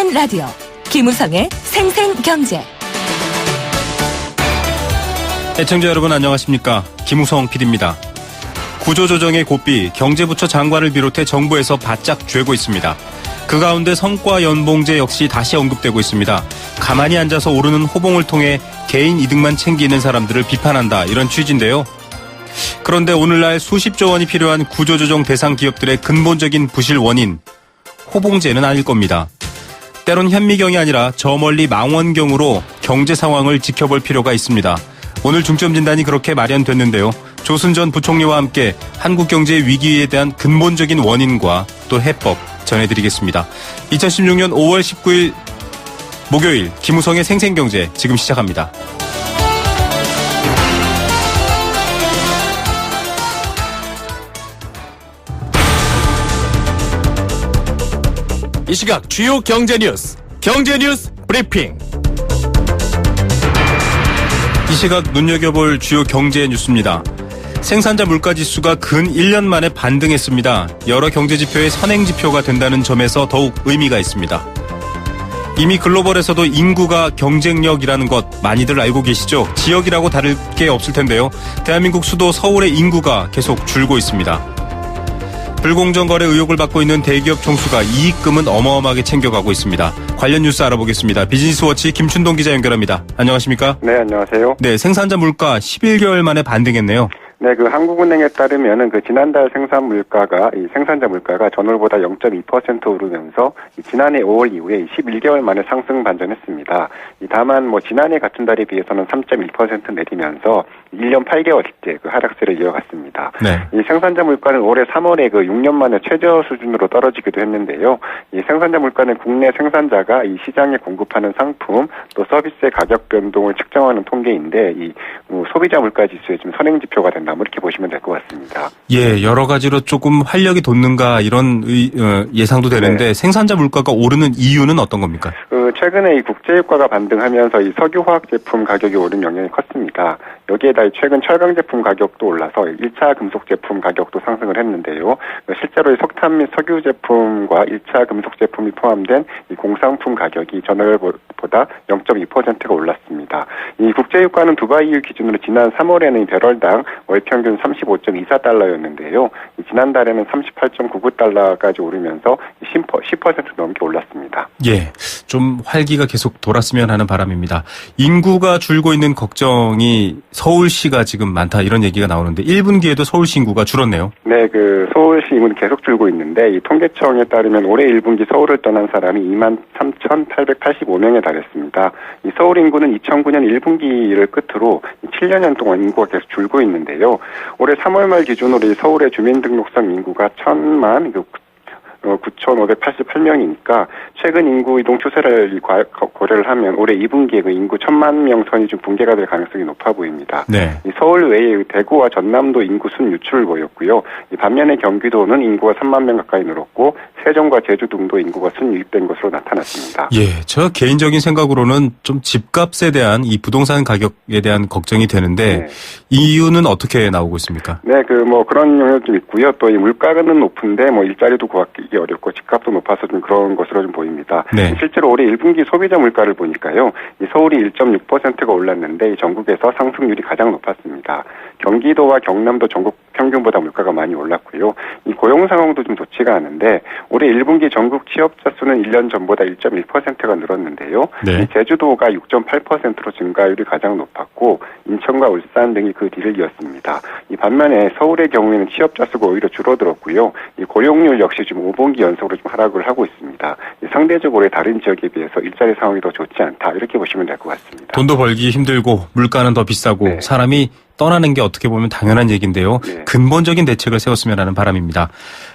보이는 라디오 김우성의 생생경제. 애청자 여러분 안녕하십니까? 김우성 PD입니다. 구조조정의 고삐 경제부처 장관을 비롯해 정부에서 바짝 죄고 있습니다. 그 가운데 성과 연봉제 역시 다시 언급되고 있습니다. 가만히 앉아서 오르는 호봉을 통해 개인 이득만 챙기는 사람들을 비판한다, 이런 취지인데요. 그런데 오늘날 수십조 원이 필요한 구조조정 대상 기업들의 근본적인 부실 원인, 호봉제는 아닐 겁니다. 때론 현미경이 아니라 저 멀리 망원경으로 경제 상황을 지켜볼 필요가 있습니다. 오늘 중점 진단이 그렇게 마련됐는데요. 조순전 부총리와 함께 한국 경제의 위기에 대한 근본적인 원인과 또 해법 전해드리겠습니다. 2016년 5월 19일 목요일 김우성의 생생경제 지금 시작합니다. 이 시각 주요 경제 뉴스 브리핑. 이 시각 눈여겨볼 주요 경제 뉴스입니다. 생산자 물가지수가 근 1년 만에 반등했습니다. 여러 경제지표의 선행지표가 된다는 점에서 더욱 의미가 있습니다. 이미 글로벌에서도 인구가 경쟁력이라는 것 많이들 알고 계시죠? 지역이라고 다를 게 없을 텐데요. 대한민국 수도 서울의 인구가 계속 줄고 있습니다. 불공정 거래 의혹을 받고 있는 대기업 총수가 이익금은 어마어마하게 챙겨가고 있습니다. 관련 뉴스 알아보겠습니다. 비즈니스워치 김춘동 기자 연결합니다. 안녕하십니까? 네, 안녕하세요. 네, 생산자 물가 11개월 만에 반등했네요. 네, 한국은행에 따르면은 지난달 생산자 물가가 전월보다 0.2% 오르면서 지난해 5월 이후에 11개월 만에 상승 반전했습니다. 다만 지난해 같은 달에 비해서는 3.1% 내리면서 1년 8개월째 하락세를 이어갔습니다. 네. 이 생산자 물가는 올해 3월에 6년 만에 최저 수준으로 떨어지기도 했는데요. 이 생산자 물가는 국내 생산자가 이 시장에 공급하는 상품 또 서비스의 가격 변동을 측정하는 통계인데 소비자 물가 지수의 좀 선행 지표가 된다, 이렇게 보시면 될 것 같습니다. 예, 여러 가지로 조금 활력이 돋는가 이런 예상도 되는데, 네. 생산자 물가가 오르는 이유는 어떤 겁니까? 최근에 이 국제유가가 반등하면서 이 석유화학 제품 가격이 오른 영향이 컸습니다. 여기에다 최근 철강 제품 가격도 올라서 1차 금속 제품 가격도 상승을 했는데요. 실제로 이 석탄 및 석유 제품과 1차 금속 제품이 포함된 이 공산품 가격이 전월보다 0.2%가 올랐습니다. 이 국제유가는 두바이유 기준으로 지난 3월에는 배럴당 월 평균 35.24달러였는데요. 지난달에는 38.99달러까지 오르면서 10% 넘게 올랐습니다. 예, 좀 활기가 계속 돌았으면 하는 바람입니다. 인구가 줄고 있는 걱정이 서울시가 지금 많다, 이런 얘기가 나오는데 1분기에도 서울시 인구가 줄었네요. 네, 서울시 인구는 계속 줄고 있는데 이 통계청에 따르면 올해 1분기 서울을 떠난 사람이 23,885명에 달했습니다. 이 서울 인구는 2009년 1분기를 끝으로 7년 동안 인구가 계속 줄고 있는데요. 올해 3월 말 기준으로 서울의 주민등록상 인구가 9,588명이니까 최근 인구 이동 추세를 고려를 하면 올해 2분기에 인구 1,000만 명 선이 좀 붕괴가 될 가능성이 높아 보입니다. 네. 서울 외에 대구와 전남도 인구 순 유출을 보였고요. 반면에 경기도는 인구가 3만 명 가까이 늘었고 세종과 제주 등도 인구가 순 유입된 것으로 나타났습니다. 예, 저 개인적인 생각으로는 좀 집값에 대한 이 부동산 가격에 대한 걱정이 되는데, 네. 이유는 어떻게 나오고 있습니까? 네, 그런 영역도 좀 있고요. 또 이 물가는 높은데 일자리도 구하기 어렵고 집값도 높아서 좀 그런 것으로 좀 보입니다. 네. 실제로 올해 1분기 소비자 물가를 보니까요. 이 서울이 1.6%가 올랐는데 전국에서 상승률이 가장 높았습니다. 경기도와 경남도 전국 평균보다 물가가 많이 올랐고요. 이 고용 상황도 좀 좋지가 않은데 올해 1분기 전국 취업자 수는 1년 전보다 1.1%가 늘었는데요. 네. 제주도가 6.8%로 증가율이 가장 높았고 인천과 울산 등이 그 뒤를 이었습니다. 이 반면에 서울의 경우에는 취업자 수가 오히려 줄어들었고요. 이 고용률 역시 지금 5분기 연속으로 좀 하락을 하고 있습니다. 상대적으로 다른 지역에 비해서 일자리 상황이 더 좋지 않다, 이렇게 보시면 될 것 같습니다. 돈도 벌기 힘들고 물가는 더 비싸고, 네. 사람이 떠나는 게 어떻게 보면 당연한 얘기인데요. 네. 근본적인 대책을 세웠으면 하는 바람입니다.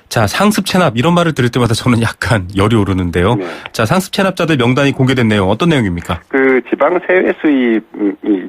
자, 상습 체납, 이런 말을 들을 때마다 저는 약간 열이 오르는데요. 네. 자, 상습 체납자들 명단이 공개됐네요. 어떤 내용입니까? 지방 세외 수입이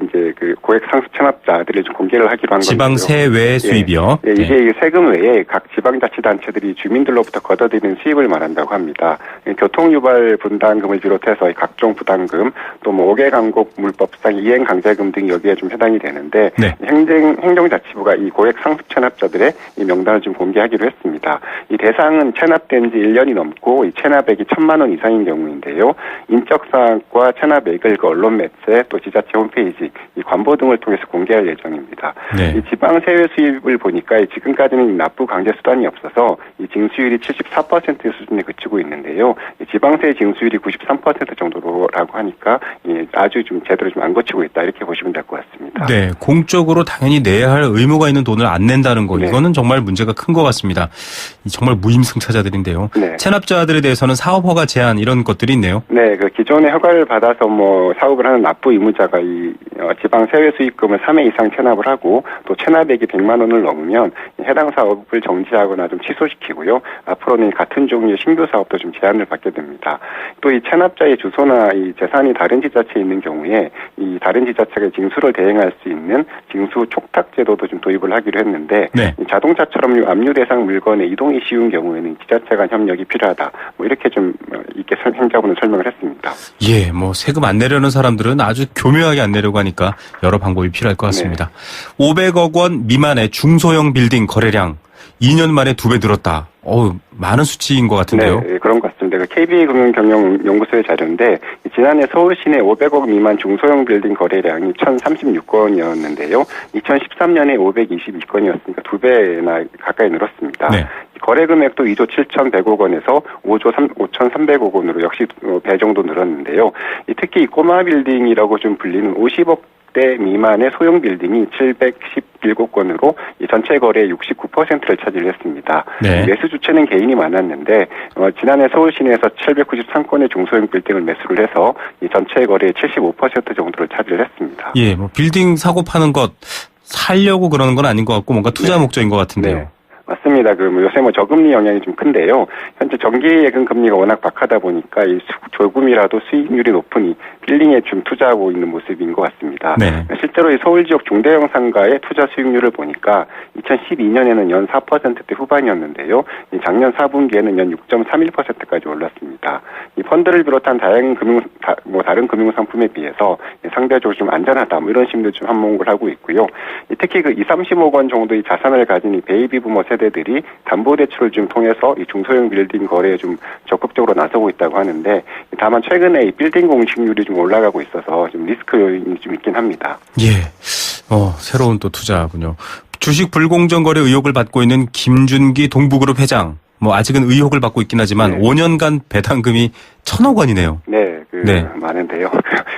이제 고액 상습 체납자들을 좀 공개를 하기로 한 거죠. 지방 세외 수입이요? 예, 이게 세금 외에 각 지방자치단체들이 주민들로부터 걷어들이는 수입을 말한다고 합니다. 교통유발 분담금을 비롯해서 각종 부담금, 또 5개 강국 물법상 이행 강제금 등이 여기에 좀 해당이 되는데, 네. 행정자치부가 이 고액 상습 체납자들의 이 명단을 좀 공개하기로 했습니다. 이 대상은 체납된 지 1년이 넘고 이 체납액이 1,000만 원 이상인 경우인데요. 인적사항과 체납액을 그 언론 매체 또 지자체 홈페이지, 이 관보 등을 통해서 공개할 예정입니다. 네. 이 지방세외 수입을 보니까 지금까지는 납부 강제 수단이 없어서 이 징수율이 74% 수준에 그치고 있는데요. 이 지방세 징수율이 93% 정도라고 하니까 아주 좀 제대로 좀 안 거치고 있다 이렇게 보시면 될 것 같습니다. 네, 공적으로 당연히 내야 할 의무가 있는 돈을 안 낸다는 거, 네. 이거는 정말 문제가 큰 것 같습니다. 정말 무임승차자들인데요. 네. 체납자들에 대해서는 사업 허가 제한 이런 것들이 있네요. 네, 그 기존에 허가를 받아서 사업을 하는 납부 의무자가 지방 세외 수익금을 3회 이상 체납을 하고 또 체납액이 100만 원을 넘으면 해당 사업을 정지하거나 좀 취소시키고요. 앞으로는 같은 종류의 신규 사업도 좀 제한을 받게 됩니다. 또 이 체납자의 주소나 이 재산이 다른 지자체에 있는 경우에 이 다른 지자체가 징수를 대행할 수 있는 징수 촉탁 제도도 좀 도입을 하기로 했는데 네. 이 자동차처럼 압류 대상 물건의 이동이 쉬운 경우에는 지자체 간 협력이 필요하다. 이렇게 좀 이렇게 행자부는 설명을 했습니다. 예, 세금 안 내려는 사람들은 아주 교묘하게 안 내려고 하니까 여러 방법이 필요할 것 같습니다. 네. 500억 원 미만의 중소형 빌딩 거래량 2년 만에 2배 늘었다. 많은 수치인 것 같은데요. 네, 그런 것 같습니다. KB금융경영연구소의 자료인데 지난해 서울 시내 500억 미만 중소형 빌딩 거래량이 1,036건이었는데요. 2013년에 522건이었으니까 2배나 가까이 늘었습니다. 네. 거래 금액도 2조 7,100억 원에서 5조 5,300억 원으로 역시 배 정도 늘었는데요. 특히 이 꼬마 빌딩이라고 좀 불리는 50억 대 미만의 소형 빌딩이 717건으로 이 전체 거래의 69%를 차지했습니다. 네. 매수 주체는 개인이 많았는데 지난해 서울 시내에서 793건의 중소형 빌딩을 매수를 해서 이 전체 거래의 75% 정도를 차지를 했습니다. 예, 빌딩 사고 파는 것 살려고 그러는 건 아닌 것 같고 뭔가 투자 목적인 것 같은데요. 네. 맞습니다. 요새 저금리 영향이 좀 큰데요. 현재 정기예금 금리가 워낙 박하다 보니까 이 조금이라도 수익률이 높은 이 빌딩에 좀 투자하고 있는 모습인 것 같습니다. 네. 실제로 이 서울 지역 중대형 상가의 투자 수익률을 보니까 2012년에는 연 4%대 후반이었는데요. 작년 4분기에는 연 6.31%까지 올랐습니다. 이 펀드를 비롯한 다양한 다른 금융 상품에 비해서 상대적으로 좀 안전하다 이런 심도 좀 한몫을 하고 있고요. 특히 30억 원 정도의 자산을 가진 이 베이비 부머 세대들이 담보대출을 좀 통해서 이 중소형 빌딩 거래에 좀 적극적으로 나서고 있다고 하는데 다만 최근에 이 빌딩 공시률이 좀 올라가고 있어서 좀 리스크 요인이 좀 있긴 합니다. 예, 새로운 또 투자군요. 주식 불공정 거래 의혹을 받고 있는 김준기 동부그룹 회장. 아직은 의혹을 받고 있긴 하지만 네. 5년간 배당금이 1,000억 원이네요. 네, 많은데요.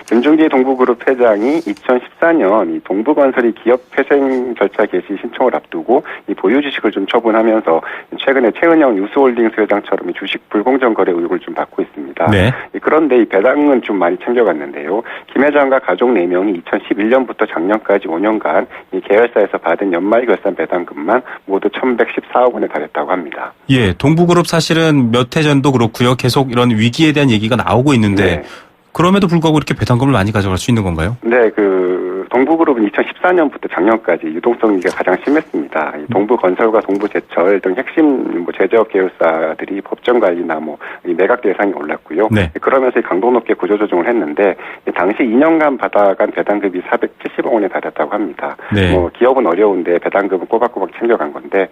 김준기 동부그룹 회장이 2014년 이 동부건설이 기업 회생 절차 개시 신청을 앞두고 이 보유 주식을 좀 처분하면서 최근에 최은영 뉴스홀딩스 회장처럼 주식 불공정 거래 의혹을 좀 받고 있습니다. 네. 그런데 이 배당은 좀 많이 챙겨갔는데요. 김 회장과 가족 4명이 2011년부터 작년까지 5년간 이 계열사에서 받은 연말 결산 배당금만 모두 1,114억 원에 달했다고 합니다. 예, 동부그룹 사실은 몇 해 전도 그렇고요. 계속 이런 위기에 대한 얘기가 나오고 있는데 네. 그럼에도 불구하고 이렇게 배당금을 많이 가져갈 수 있는 건가요? 네, 동부그룹은 2014년부터 작년까지 유동성 위기가 가장 심했습니다. 동부건설과 동부제철 등 핵심 제조업 계열사들이 법정 관리나 이 매각 대상이 올랐고요. 네. 그러면서 강도 높게 구조조정을 했는데 당시 2년간 받아간 배당금이 470억 원에 달했다고 합니다. 네. 기업은 어려운데 배당금은 꼬박꼬박 챙겨간 건데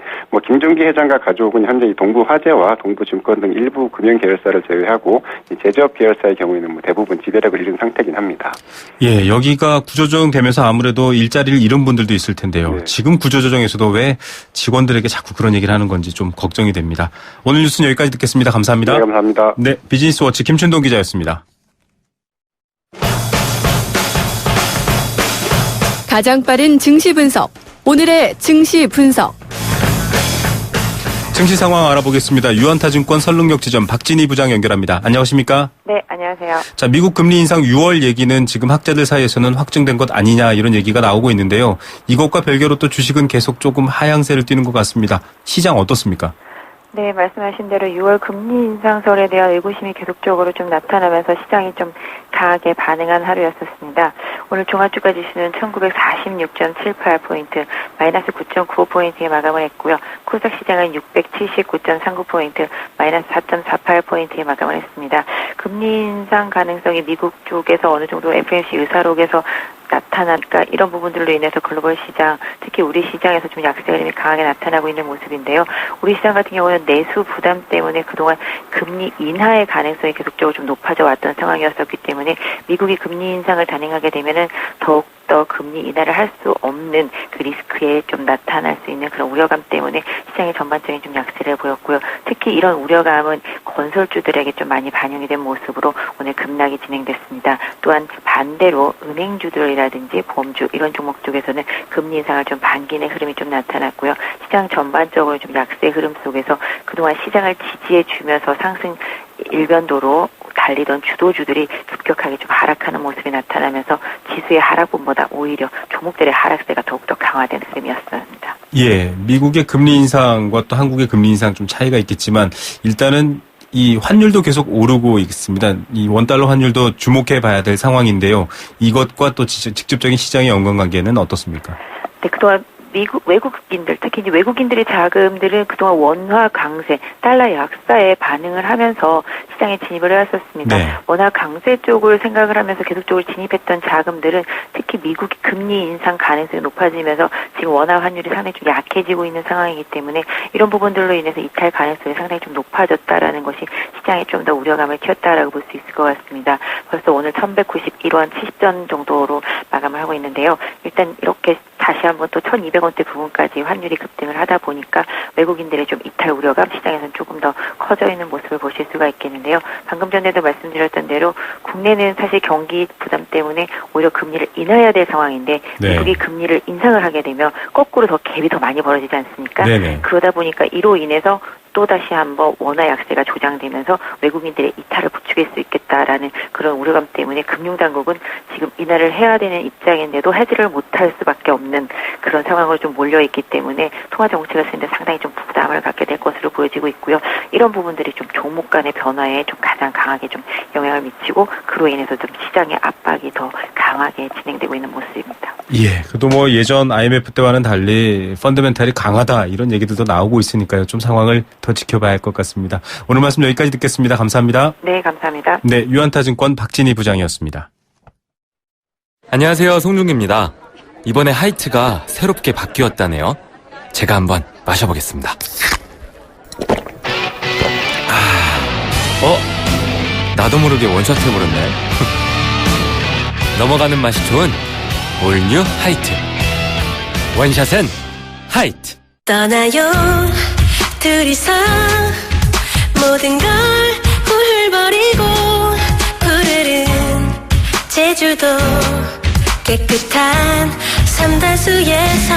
김준기 회장과 가족은 현재 이 동부화재와 동부증권 등 일부 금융 계열사를 제외하고 이 제조업 계열사의 경우에는 대부분 지배력을 잃은 상태긴 합니다. 예, 여기가 구조조정되면서 아무래도 일자리를 잃은 분들도 있을 텐데요. 네. 지금 구조조정에서도 왜 직원들에게 자꾸 그런 얘기를 하는 건지 좀 걱정이 됩니다. 오늘 뉴스는 여기까지 듣겠습니다. 감사합니다. 네, 감사합니다. 네, 비즈니스워치 김춘동 기자였습니다. 가장 빠른 증시 분석. 오늘의 증시 분석. 증시 상황 알아보겠습니다. 유한타증권 설릉역지점 박진희 부장 연결합니다. 안녕하십니까? 네, 안녕하세요. 자, 미국 금리 인상 6월 얘기는 지금 학자들 사이에서는 확정된 것 아니냐 이런 얘기가 나오고 있는데요. 이것과 별개로 또 주식은 계속 조금 하향세를 띠는 것 같습니다. 시장 어떻습니까? 네, 말씀하신 대로 6월 금리 인상설에 대한 의구심이 계속적으로 좀 나타나면서 시장이 좀 강하게 반응한 하루였었습니다. 오늘 종합주가 지수는 1946.78포인트, 마이너스 9.95포인트에 마감을 했고요. 코스닥 시장은 679.39포인트, 마이너스 4.48포인트에 마감을 했습니다. 금리 인상 가능성이 미국 쪽에서 어느 정도 FOMC 의사록에서 나타나니까 이런 부분들로 인해서 글로벌 시장, 특히 우리 시장에서 좀 약세 흐름이 강하게 나타나고 있는 모습인데요. 우리 시장 같은 경우는 내수 부담 때문에 그동안 금리 인하의 가능성이 계속적으로 좀 높아져 왔던 상황이었었기 때문에 미국이 금리 인상을 단행하게 되면은 더욱더 금리 인하를 할 수 없는 그 리스크에 좀 나타날 수 있는 그런 우려감 때문에 시장의 전반적인 좀 약세를 보였고요. 특히 이런 우려감은 건설주들에게 좀 많이 반영이 된 모습으로 오늘 급락이 진행됐습니다. 또한 반대로 은행주들이라든지 보험주 이런 종목 쪽에서는 금리 인상을 좀 반기는 흐름이 좀 나타났고요. 시장 전반적으로 좀 약세 흐름 속에서 그동안 시장을 지지해 주면서 상승 일변도로 달리던 주도주들이 급격하게 좀 하락하는 모습이 나타나면서 지수의 하락분보다 오히려 종목들의 하락세가 더욱더 강화된 흐름이었습니다. 예, 미국의 금리 인상과 또 한국의 금리 인상 좀 차이가 있겠지만 일단은 이 환율도 계속 오르고 있습니다. 이 원달러 환율도 주목해 봐야 될 상황인데요. 이것과 또 직접적인 시장의 연관관계는 어떻습니까? 네, 그동안 외국인들, 특히 이제 외국인들의 자금들은 그동안 원화 강세, 달러 약세에 반응을 하면서 시장에 진입을 해왔었습니다. 네. 원화 강세 쪽을 생각을 하면서 계속적으로 진입했던 자금들은 특히 미국이 금리 인상 가능성이 높아지면서 지금 원화 환율이 상당히 좀 약해지고 있는 상황이기 때문에 이런 부분들로 인해서 이탈 가능성이 상당히 좀 높아졌다라는 것이 시장에 좀 더 우려감을 키웠다라고 볼 수 있을 것 같습니다. 벌써 오늘 1191원 70전 정도로 마감을 하고 있는데요. 일단 이렇게 다시 한번 또 1200원대 부분까지 환율이 급등을 하다 보니까 외국인들의 좀 이탈 우려감 시장에서는 조금 더 커져 있는 모습을 보실 수가 있겠는데요. 방금 전에도 말씀드렸던 대로 국내는 사실 경기 부담 때문에 오히려 금리를 인하해야 될 상황인데 네. 미국이 금리를 인상을 하게 되면 거꾸로 더 갭이 더 많이 벌어지지 않습니까? 네네. 그러다 보니까 이로 인해서 또다시 한번 원화 약세가 조장되면서 외국인들의 이탈을 부추길 수 있겠다라는 그런 우려감 때문에 금융당국은 지금 인하를 해야 되는 입장인데도 해지를 못할 수밖에 없는 그런 상황으로 좀 몰려있기 때문에 통화정책을 쓰는데 상당히 좀 부담을 갖게 될 것으로 보여지고 있고요. 이런 부분들이 좀 종목 간의 변화에 좀 가장 강하게 좀 영향을 미치고 그로 인해서 좀 시장의 압박이 더 강하게 진행되고 있는 모습입니다. 예, 그래도 뭐 예전 IMF 때와는 달리 펀더멘탈이 강하다 이런 얘기들도 나오고 있으니까요. 좀 상황을 더 지켜봐야 할 것 같습니다. 오늘 말씀 여기까지 듣겠습니다. 감사합니다. 네, 감사합니다. 네, 유한타증권 박진희 부장이었습니다. 안녕하세요, 송중기입니다. 이번에 하이트가 새롭게 바뀌었다네요. 제가 한번 마셔보겠습니다. 나도 모르게 원샷 해버렸네. 넘어가는 맛이 좋은 올뉴 하이트. 원샷은 하이트. 떠나요 둘이서 모든 걸 훌훌버리고 푸르른 제주도 깨끗한 삼다수에서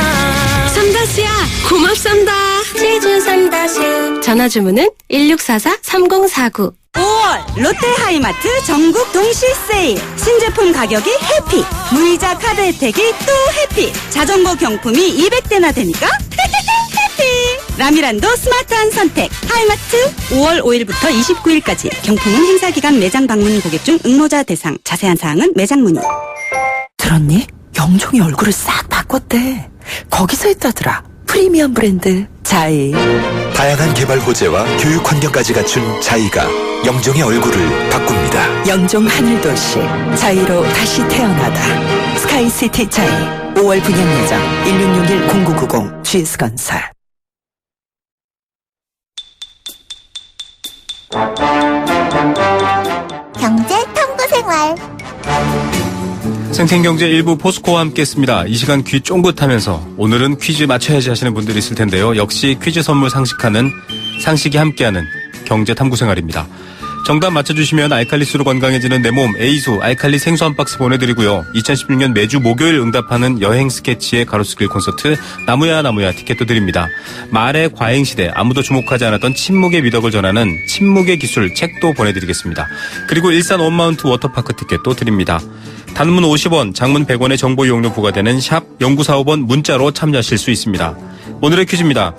삼다수야 고맙습니다. 제주 삼다수. 전화 주문은 1644-3049. 5월 롯데하이마트 전국 동시 세일. 신제품 가격이 해피. 무이자 카드 혜택이 또 해피. 자전거 경품이 200대나 되니까 해피. 라미란도 스마트한 선택. 하이마트 5월 5일부터 29일까지. 경품은 행사기간 매장 방문 고객 중 응모자 대상. 자세한 사항은 매장 문의. 들었니? 영종이 얼굴을 싹 바꿨대. 거기서 했다더라. 프리미엄 브랜드 자이. 다양한 개발 호재와 교육 환경까지 갖춘 자이가 영종의 얼굴을 바꿉니다. 영종 하늘도시 자이로 다시 태어나다. 스카이시티 자이 5월 분양 예정 1661-0990 GS건설. 경제 탐구생활. 생생경제 일부 포스코와 함께했습니다. 이 시간 귀 쫑긋하면서 오늘은 퀴즈 맞춰야지 하시는 분들이 있을 텐데요. 역시 퀴즈 선물 상식이 함께하는 경제 탐구생활입니다. 정답 맞춰주시면 알칼리수로 건강해지는 내 몸 A수 알칼리 생수 한 박스 보내드리고요. 2016년 매주 목요일 응답하는 여행 스케치의 가로수길 콘서트 나무야 티켓도 드립니다. 말의 과잉시대 아무도 주목하지 않았던 침묵의 미덕을 전하는 침묵의 기술 책도 보내드리겠습니다. 그리고 일산 원마운트 워터파크 티켓도 드립니다. 단문 50원, 장문 100원의 정보 이용료 부과되는 샵 0945번 문자로 참여하실 수 있습니다. 오늘의 퀴즈입니다.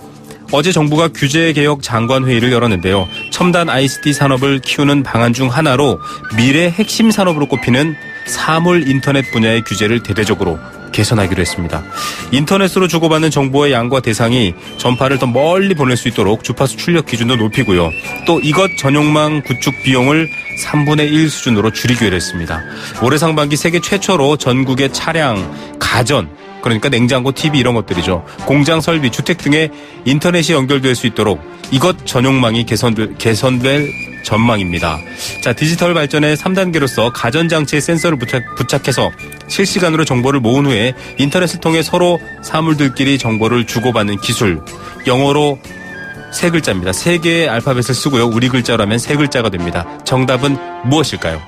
어제 정부가 규제개혁 장관회의를 열었는데요. 첨단 ICT 산업을 키우는 방안 중 하나로 미래 핵심 산업으로 꼽히는 사물 인터넷 분야의 규제를 대대적으로 개선하기로 했습니다. 인터넷으로 주고받는 정보의 양과 대상이 전파를 더 멀리 보낼 수 있도록 주파수 출력 기준도 높이고요. 또 이것 전용망 구축 비용을 3분의 1 수준으로 줄이기로 했습니다. 올해 상반기 세계 최초로 전국의 차량, 가전, 그러니까 냉장고, TV 이런 것들이죠. 공장 설비, 주택 등에 인터넷이 연결될 수 있도록 이것 전용망이 개선될 전망입니다. 자, 디지털 발전의 3단계로서 가전장치에 센서를 부착해서 실시간으로 정보를 모은 후에 인터넷을 통해 서로 사물들끼리 정보를 주고받는 기술. 영어로 3글자입니다. 3개의 알파벳을 쓰고요. 우리 글자로 하면 3글자가 됩니다. 정답은 무엇일까요?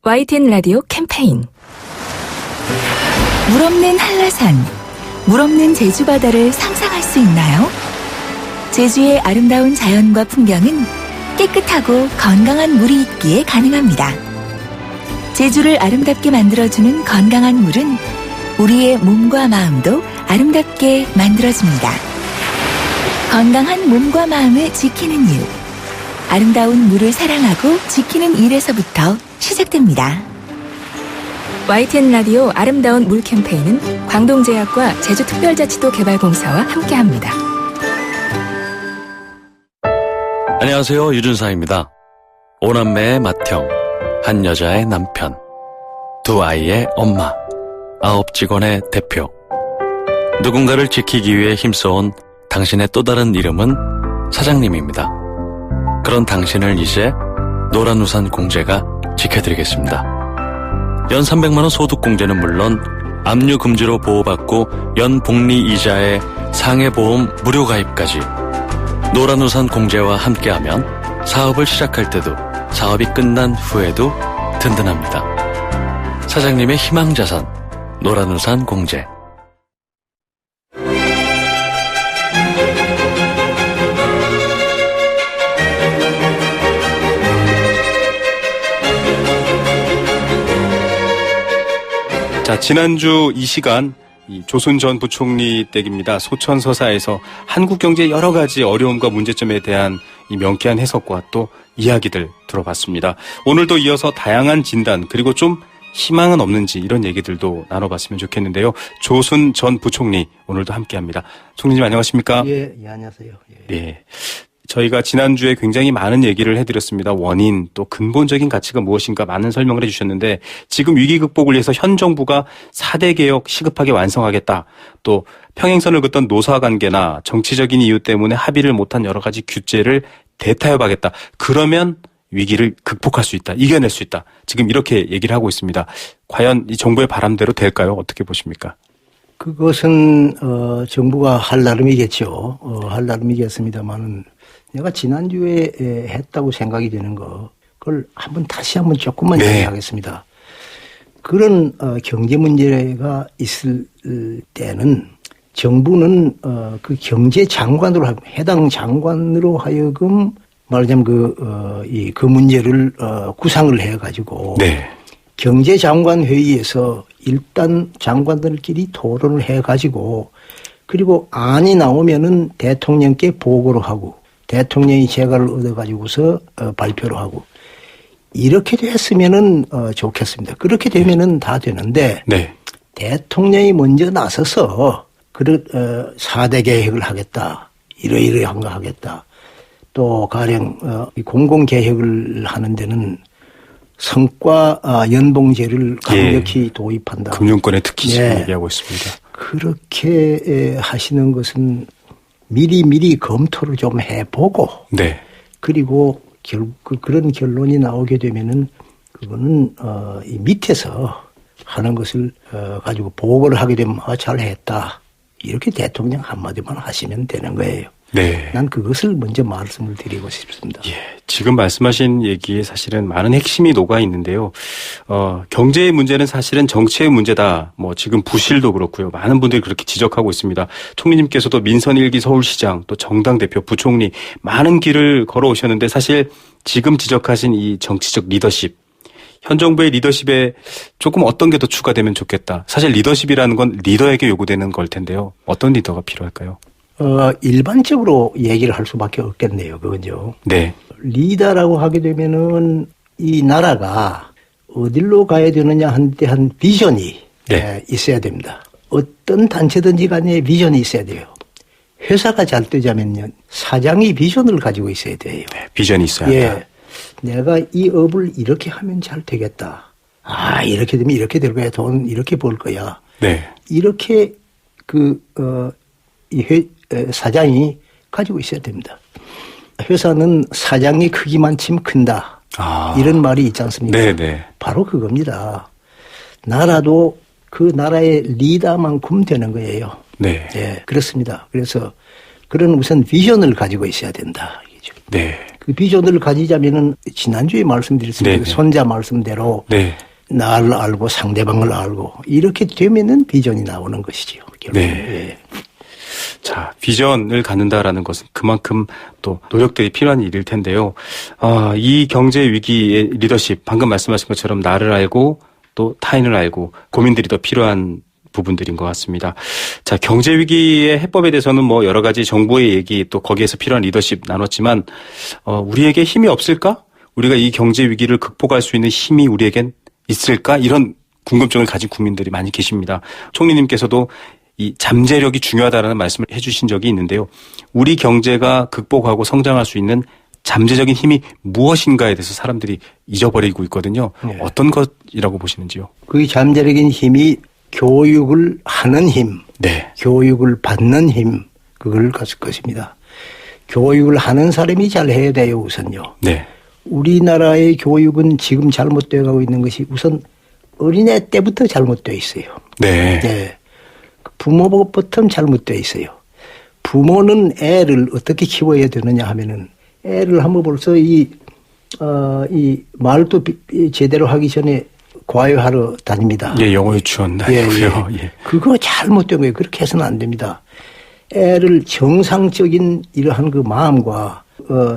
YTN 라디오 캠페인 물 없는 한라산, 물 없는 제주 바다를 상상할 수 있나요? 제주의 아름다운 자연과 풍경은 깨끗하고 건강한 물이 있기에 가능합니다. 제주를 아름답게 만들어주는 건강한 물은 우리의 몸과 마음도 아름답게 만들어줍니다. 건강한 몸과 마음을 지키는 이유, 아름다운 물을 사랑하고 지키는 일에서부터 시작됩니다. YTN 라디오 아름다운 물 캠페인은 광동제약과 제주특별자치도 개발공사와 함께합니다. 안녕하세요. 유준상입니다. 5남매의 맏형, 한 여자의 남편, 2 아이의 엄마, 9 직원의 대표. 누군가를 지키기 위해 힘써온 당신의 또 다른 이름은 사장님입니다. 그런 당신을 이제 노란우산 공제가 지켜드리겠습니다. 연 300만 원 소득 공제는 물론 압류 금지로 보호받고 연 복리 이자에 상해 보험 무료 가입까지 노란우산 공제와 함께하면 사업을 시작할 때도 사업이 끝난 후에도 든든합니다. 사장님의 희망자산 노란우산 공제. 자, 지난주 이 시간 조순 전 부총리 댁입니다. 소천 서사에서 한국 경제의 여러 가지 어려움과 문제점에 대한 이 명쾌한 해석과 또 이야기들 들어봤습니다. 오늘도 이어서 다양한 진단 그리고 좀 희망은 없는지 이런 얘기들도 나눠봤으면 좋겠는데요. 조순 전 부총리 오늘도 함께합니다. 총리님 안녕하십니까? 예, 안녕하세요. 예. 네. 저희가 지난주에 굉장히 많은 얘기를 해드렸습니다. 원인, 또 근본적인 가치가 무엇인가 많은 설명을 해주셨는데 지금 위기 극복을 위해서 현 정부가 4대 개혁 시급하게 완성하겠다. 또 평행선을 긋던 노사관계나 정치적인 이유 때문에 합의를 못한 여러 가지 규제를 대타협하겠다. 그러면 위기를 극복할 수 있다. 이겨낼 수 있다. 지금 이렇게 얘기를 하고 있습니다. 과연 이 정부의 바람대로 될까요? 어떻게 보십니까? 그것은 정부가 할 나름이겠죠. 할 나름이겠습니다만은 내가 지난주에 했다고 생각이 되는 그걸 다시 한번 조금만 이야기하겠습니다. 그런 경제 문제가 있을 때는 정부는 그 경제 장관으로 해당 장관으로 하여금 말하자면 그 문제를 구상을 해가지고 경제장관 회의에서 일단 장관들끼리 토론을 해가지고 그리고 안이 나오면은 대통령께 보고를 하고 대통령이 재가를 얻어가지고서 발표를 하고 이렇게 됐으면은 좋겠습니다. 그렇게 되면은 다 되는데 대통령이 먼저 나서서 4대 계획을 하겠다. 이러이러한 거 하겠다. 또 가령 공공개혁을 하는 데는 성과 연봉제를 강력히 도입한다. 금융권에 특히 지금 얘기하고 있습니다. 그렇게 하시는 것은 미리 검토를 좀 해보고 그리고 그런 결론이 나오게 되면은 그거는 이 밑에서 하는 것을 가지고 보고를 하게 되면 잘했다. 이렇게 대통령 한마디만 하시면 되는 거예요. 난 그것을 먼저 말씀을 드리고 싶습니다. 지금 말씀하신 얘기에 사실은 많은 핵심이 녹아 있는데요. 경제의 문제는 사실은 정치의 문제다. 지금 부실도 그렇고요. 많은 분들이 그렇게 지적하고 있습니다. 총리님께서도 민선 1기 서울시장, 또 정당 대표, 부총리 많은 길을 걸어오셨는데 사실 지금 지적하신 이 정치적 리더십, 현 정부의 리더십에 조금 어떤 게 더 추가되면 좋겠다. 사실 리더십이라는 건 리더에게 요구되는 걸 텐데요. 어떤 리더가 필요할까요? 일반적으로 얘기를 할 수밖에 없겠네요. 그건요. 네. 리더라고 하게 되면은 이 나라가 어디로 가야 되느냐 한데 한 비전이 네. 있어야 됩니다. 어떤 단체든지 간에 비전이 있어야 돼요. 회사가 잘 되자면요. 사장이 비전을 가지고 있어야 돼요. 네, 비전이 있어야 한다. 내가 이 업을 이렇게 하면 잘 되겠다. 아, 이렇게 되면 이렇게 될 거야. 돈 이렇게 벌 거야. 네. 이렇게 사장이 가지고 있어야 됩니다. 회사는 사장이 크기만 치면 큰다. 이런 말이 있지 않습니까? 네네. 바로 그겁니다. 나라도 그 나라의 리더만큼 되는 거예요. 네. 예, 그렇습니다. 그래서 그런 우선 비전을 가지고 있어야 된다. 이죠. 네. 그 비전을 가지자면은 지난주에 말씀드렸습니다. 그 손자 말씀대로 나를 알고 상대방을 알고 이렇게 되면은 비전이 나오는 것이지요. 결국. 네. 예. 자, 비전을 갖는다라는 것은 그만큼 또 노력들이 필요한 일일 텐데요. 이 경제 위기의 리더십, 방금 말씀하신 것처럼 나를 알고 또 타인을 알고 고민들이 더 필요한 부분들인 것 같습니다. 자, 경제 위기의 해법에 대해서는 뭐 여러 가지 정부의 얘기 또 거기에서 필요한 리더십 나눴지만 우리에게 힘이 없을까? 우리가 이 경제 위기를 극복할 수 있는 힘이 우리에겐 있을까? 이런 궁금증을 가진 국민들이 많이 계십니다. 총리님께서도 이 잠재력이 중요하다라는 말씀을 해주신 적이 있는데요. 우리 경제가 극복하고 성장할 수 있는 잠재적인 힘이 무엇인가에 대해서 사람들이 잊어버리고 있거든요. 네. 어떤 것이라고 보시는지요? 그 잠재적인 힘이 교육을 하는 힘, 교육을 받는 힘, 그걸 가질 것입니다. 교육을 하는 사람이 잘 해야 돼요, 우선요. 네. 우리나라의 교육은 지금 잘못되어 가고 있는 것이 우선 어린애 때부터 잘못되어 있어요. 네. 네. 부모부터 잘못되어 있어요. 부모는 애를 어떻게 키워야 되느냐 하면은 애를 하면 벌써 이 말도 제대로 하기 전에 과외하러 다닙니다. 예, 영어 유치원 다니고요. 예. 그거 잘못된 거예요. 그렇게 해서는 안 됩니다. 애를 정상적인 이러한 그 마음과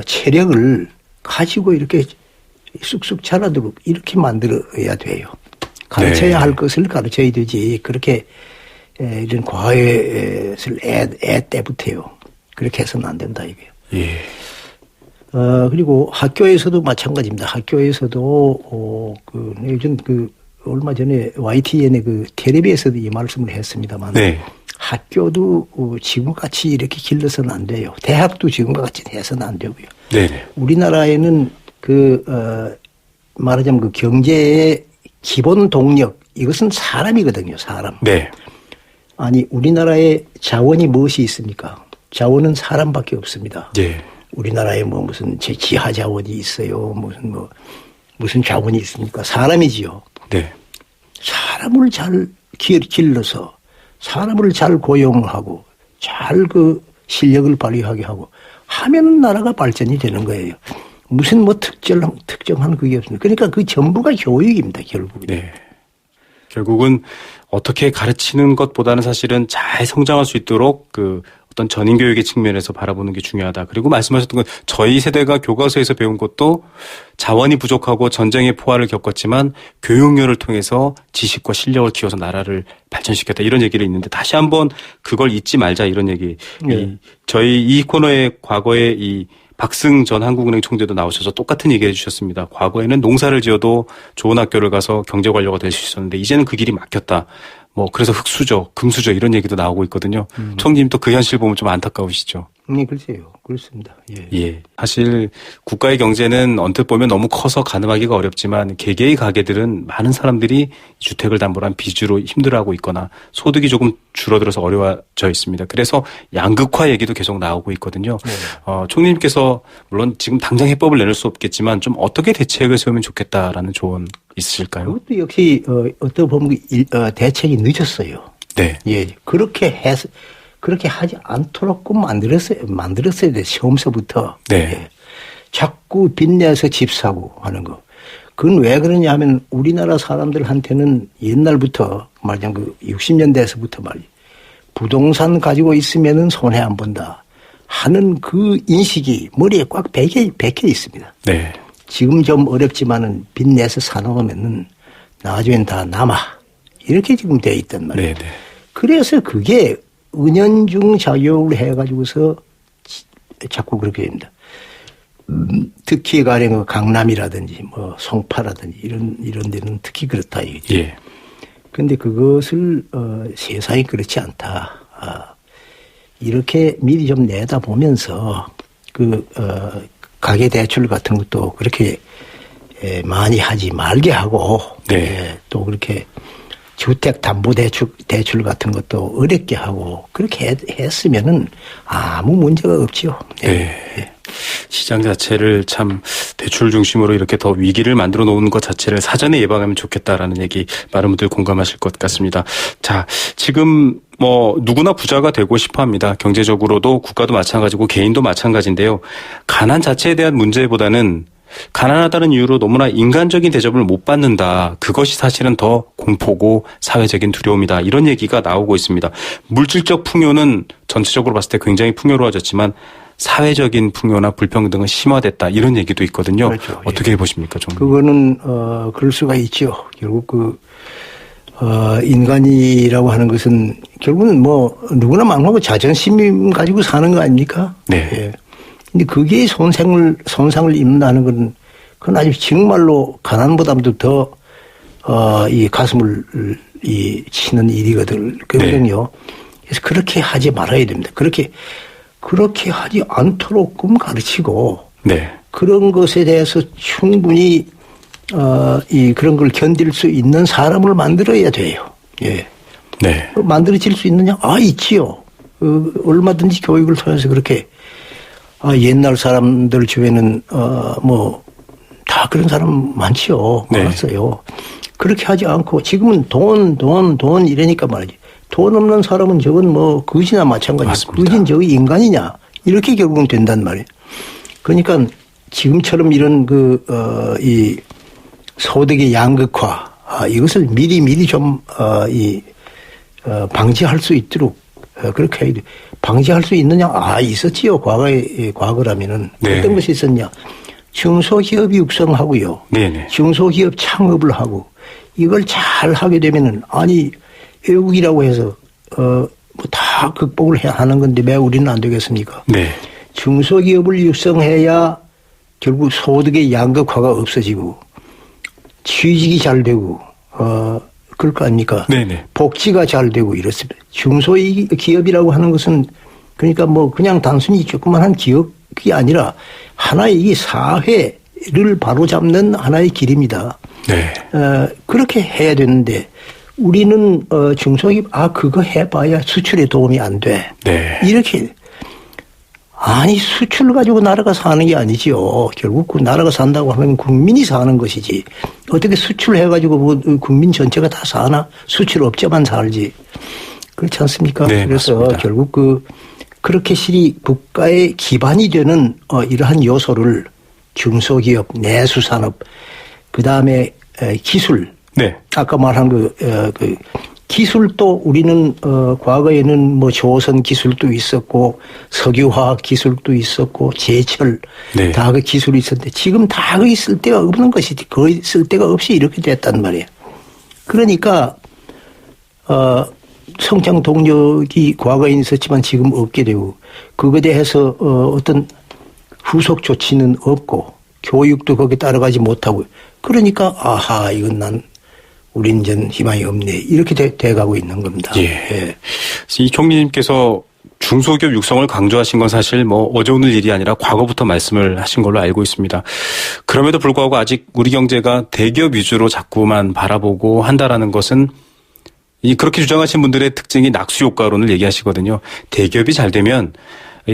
체력을 가지고 이렇게 쑥쑥 자라도록 이렇게 만들어야 돼요. 가르쳐야 할 것을 가르쳐야 되지. 그렇게 이런 과외를 애 때부터요. 그렇게 해서는 안 된다 이거예요. 예. 그리고 학교에서도 마찬가지입니다. 학교에서도 요즘 얼마 전에 YTN의 텔레비에서도 이 말씀을 했습니다만 학교도 지금같이 이렇게 길러서는 안 돼요. 대학도 지금과 같이 해서는 안 되고요. 네. 우리나라에는 말하자면 경제의 기본 동력 이것은 사람이거든요. 사람. 네. 아니 우리나라에 자원이 무엇이 있습니까? 자원은 사람밖에 없습니다. 네. 우리나라에 무슨 지하 자원이 있어요. 무슨 자원이 있습니까? 사람이지요. 네. 사람을 잘 길러서 사람을 잘 고용하고 잘 실력을 발휘하게 하고 하면 나라가 발전이 되는 거예요. 무슨 특정한 그게 없습니다. 그러니까 그 전부가 교육입니다. 결국은. 네. 결국은 어떻게 가르치는 것보다는 사실은 잘 성장할 수 있도록 어떤 전인교육의 측면에서 바라보는 게 중요하다. 그리고 말씀하셨던 건 저희 세대가 교과서에서 배운 것도 자원이 부족하고 전쟁의 포화를 겪었지만 교육열을 통해서 지식과 실력을 키워서 나라를 발전시켰다. 이런 얘기를 있는데 다시 한번 그걸 잊지 말자 이런 얘기. 저희 이 코너에 과거에 이 박승 전 한국은행 총재도 나오셔서 똑같은 얘기 해주셨습니다. 과거에는 농사를 지어도 좋은 학교를 가서 경제관료가 될 수 있었는데 이제는 그 길이 막혔다. 그래서 흙수저, 금수저 이런 얘기도 나오고 있거든요. 총리님 또 그 현실 보면 좀 안타까우시죠? 네, 글쎄요. 그렇습니다. 예. 사실 국가의 경제는 언뜻 보면 너무 커서 가늠하기가 어렵지만 개개의 가게들은 많은 사람들이 주택을 담보로 한 빚으로 힘들어하고 있거나 소득이 조금 줄어들어서 어려워져 있습니다. 그래서 양극화 얘기도 계속 나오고 있거든요. 총리님께서 물론 지금 당장 해법을 내놓을 수 없겠지만 좀 어떻게 대책을 세우면 좋겠다라는 조언 있으실까요? 그것도 역시 어떻게 보면 대책이 늦었어요. 네. 예. 그렇게 하지 않도록 만들었어야 돼, 처음서부터. 네. 예. 자꾸 빚내서 집 사고 하는 거. 그건 왜 그러냐 하면 우리나라 사람들한테는 옛날부터 말하자면 60년대에서부터 부동산 가지고 있으면은 손해 안 본다 하는 그 인식이 머리에 꽉 박혀 있습니다. 네. 지금 좀 어렵지만은 빚내서 사놓으면은 나중엔 다 남아. 이렇게 지금 돼 있단 말이에요. 네. 그래서 그게 은연중 작용을 해가지고서 자꾸 그렇게 됩니다. 특히 가령 강남이라든지 뭐 송파라든지 이런 데는 특히 그렇다 이거죠. 예. 근데 그것을 세상이 그렇지 않다. 이렇게 미리 좀 내다보면서 가계 대출 같은 것도 그렇게 많이 하지 말게 하고 또 그렇게 주택 담보 대출 같은 것도 어렵게 하고 그렇게 했으면은 아무 문제가 없지요. 네. 시장 자체를 참 대출 중심으로 이렇게 더 위기를 만들어 놓은 것 자체를 사전에 예방하면 좋겠다라는 얘기 많은 분들 공감하실 것 같습니다. 자, 지금 뭐 누구나 부자가 되고 싶어 합니다. 경제적으로도 국가도 마찬가지고 개인도 마찬가지인데요. 가난 자체에 대한 문제보다는 가난하다는 이유로 너무나 인간적인 대접을 못 받는다. 그것이 사실은 더 공포고 사회적인 두려움이다. 이런 얘기가 나오고 있습니다. 물질적 풍요는 전체적으로 봤을 때 굉장히 풍요로워졌지만 사회적인 풍요나 불평등은 심화됐다. 이런 얘기도 있거든요. 그렇죠. 어떻게 보십니까, 좀? 그거는 그럴 수가 있죠. 결국 인간이라고 하는 것은 결국은 뭐 누구나 망하고 자존심 가지고 사는 거 아닙니까? 네. 예. 근데 그게 손상을 입는다는 건 그건 아주 정말로 가난보다도 더 이 가슴을 치는 일이거든요. 그래서 그렇게 하지 말아야 됩니다. 그렇게 하지 않도록끔 가르치고 그런 것에 대해서 충분히 그런 걸 견딜 수 있는 사람을 만들어야 돼요. 예. 네. 만들어질 수 있느냐? 있지요. 얼마든지 교육을 통해서 그렇게 옛날 사람들 주변에는 뭐 다 그런 사람 많지요. 많았어요. 그렇게 하지 않고 지금은 돈 이러니까 말이지. 돈 없는 사람은 저건 뭐 거지나 마찬가지고 거진 저거 인간이냐 이렇게 결국은 된단 말이에요. 그러니까 지금처럼 이런 이 소득의 양극화 이것을 미리 좀 방지할 수 있도록 그렇게 해야 돼. 방지할 수 있느냐? 있었지요. 과거라면은. 어떤 것이 있었냐? 중소기업 육성하고요. 중소기업 창업을 하고 이걸 잘 하게 되면은 외국이라고 해서 뭐 다 극복을 해야 하는 건데 왜 우리는 안 되겠습니까? 중소기업을 육성해야 결국 소득의 양극화가 없어지고 취직이 잘 되고 그럴 거 아닙니까? 복지가 잘 되고 이렇습니다. 중소기업이라고 하는 것은 그러니까 뭐 그냥 단순히 조그만한 기업이 아니라 하나의 이 사회를 바로잡는 하나의 길입니다. 그렇게 해야 되는데 우리는 중소기업 그거 해봐야 수출에 도움이 안 돼. 이렇게 수출을 가지고 나라가 사는 게 아니지요. 결국 그 나라가 산다고 하면 국민이 사는 것이지. 어떻게 수출해가지고 뭐 국민 전체가 다 사나? 수출업자만 살지. 그렇지 않습니까? 그래서 맞습니다. 결국 그렇게 실이 국가의 기반이 되는 이러한 요소를 중소기업, 내수산업, 그 다음에 기술. 아까 말한 기술도 우리는 과거에는 뭐 조선 기술도 있었고 석유화학 기술도 있었고 제철 다 그 기술이 있었는데 지금 다 거기 쓸 데가 없는 것이지. 거의 쓸 데가 없이 이렇게 됐단 말이에요. 그러니까 성장 동력이 과거에 있었지만 지금 없게 되고 그거에 대해서 어떤 후속 조치는 없고 교육도 거기에 따라가지 못하고 그러니까 이건 우린 전 희망이 없네. 이렇게 돼가고 있는 겁니다. 이 총리님께서 중소기업 육성을 강조하신 건 사실 뭐 어제 오늘 일이 아니라 과거부터 말씀을 하신 걸로 알고 있습니다. 그럼에도 불구하고 아직 우리 경제가 대기업 위주로 자꾸만 바라보고 한다라는 것은 그렇게 주장하신 분들의 특징이 낙수 효과론을 얘기하시거든요. 대기업이 잘 되면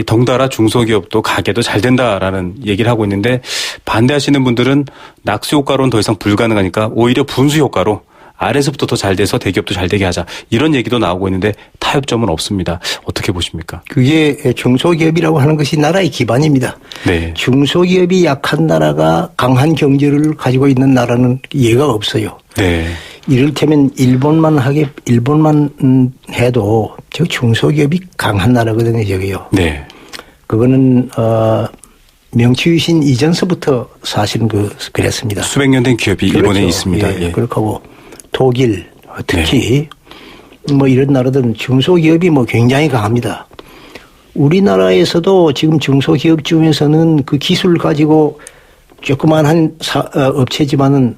덩달아 중소기업도 가게도 잘 된다라는 얘기를 하고 있는데 반대하시는 분들은 낙수 효과론 더 이상 불가능하니까 오히려 분수 효과로 아래서부터 더 잘 돼서 대기업도 잘 되게 하자. 이런 얘기도 나오고 있는데 타협점은 없습니다. 어떻게 보십니까? 그게 중소기업이라고 하는 것이 나라의 기반입니다. 중소기업이 약한 나라가 강한 경제를 가지고 있는 나라는 예가 없어요. 이를테면 일본만 해도 저 중소기업이 강한 나라거든요, 저기요. 그거는 명치유신 이전서부터 사실은 그랬습니다. 수백 년 된 기업이 일본에 있습니다. 그렇고 독일 특히 뭐 이런 나라들은 중소기업이 뭐 굉장히 강합니다. 우리나라에서도 지금 중소기업 중에서는 그 기술 가지고 조그만한 업체지만은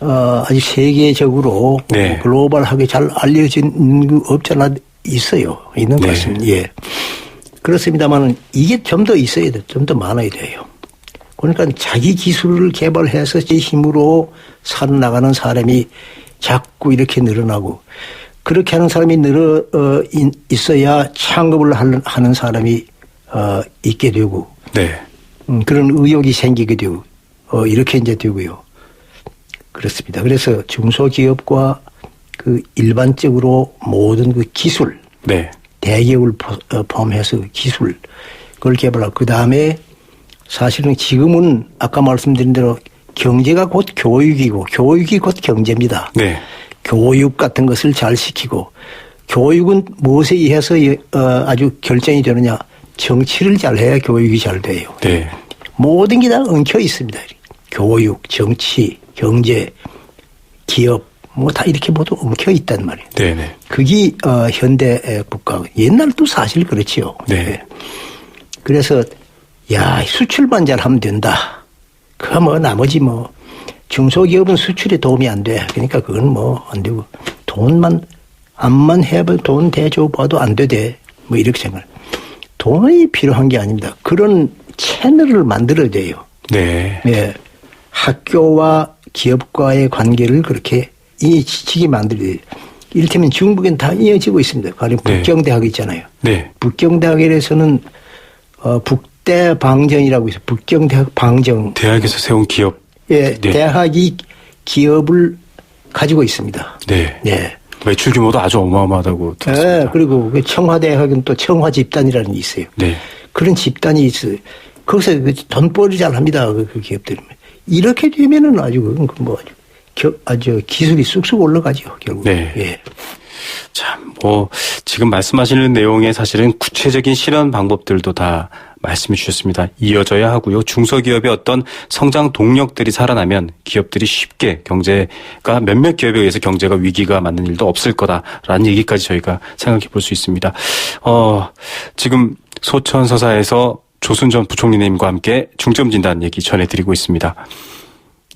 아주 세계적으로 네. 글로벌하게 잘 알려진 그 업체나 있는 것 같습니다. 예. 그렇습니다만은 이게 좀 더 있어야 돼. 좀 더 많아야 돼요. 그러니까 자기 기술을 개발해서 제 힘으로 살아나가는 사람이 자꾸 이렇게 늘어나고 그렇게 하는 사람이 있어야 창업을 하는 사람이 있게 되고 네. 그런 의욕이 생기게 되고 이렇게 이제 되고요. 그렇습니다. 그래서 중소기업과 그 일반적으로 모든 그 기술, 네. 대기업을 포함해서 기술 그걸 개발하고 그 다음에 사실은 지금은 아까 말씀드린 대로 경제가 곧 교육이고 교육이 곧 경제입니다. 네. 교육 같은 것을 잘 시키고 교육은 무엇에 의해서 아주 결정이 되느냐 정치를 잘해야 교육이 잘 돼요. 네. 모든 게 다 엉켜 있습니다. 교육, 정치, 경제, 기업 뭐 다 이렇게 모두 엉켜 있단 말이에요. 네네. 그게 현대 국가 옛날도 사실 그렇지요. 네. 그래서 야 수출만 잘하면 된다. 그 뭐 나머지 뭐 중소기업은 수출에 도움이 안 돼. 그러니까 그건 뭐 안 되고 암만 해봐 돈 대줘 봐도 안 되대. 뭐 이렇게 생각. 돈이 필요한 게 아닙니다. 그런 채널을 만들어야 돼요. 네. 네. 학교와 기업과의 관계를 그렇게 이어지게 만들어야 돼요. 이를테면 중국엔 다 이어지고 있습니다. 가령 북경대학 있잖아요. 네. 북경대학에서는 북대 방정이라고 있어요. 북경대학 방정. 대학에서 세운 기업. 예, 네. 대학이 기업을 가지고 있습니다. 네. 네. 매출 규모도 아주 어마어마하다고 들었습니다. 네, 그리고 청와대학은 또 청와집단이라는 게 있어요. 네. 그런 집단이 있어요. 거기서 돈벌이 잘 합니다. 그 기업들은. 이렇게 되면은 아주 아주 기술이 쑥쑥 올라가죠, 결국. 네. 예. 참, 지금 말씀하시는 내용에 사실은 구체적인 실현 방법들도 다 말씀해 주셨습니다. 이어져야 하고요. 중소기업의 어떤 성장 동력들이 살아나면 기업들이 쉽게 경제가 몇몇 기업에 의해서 경제가 위기가 맞는 일도 없을 거다라는 얘기까지 저희가 생각해 볼 수 있습니다. 지금 소천 서사에서 조순전 부총리님과 함께 중점 진단 얘기 전해드리고 있습니다.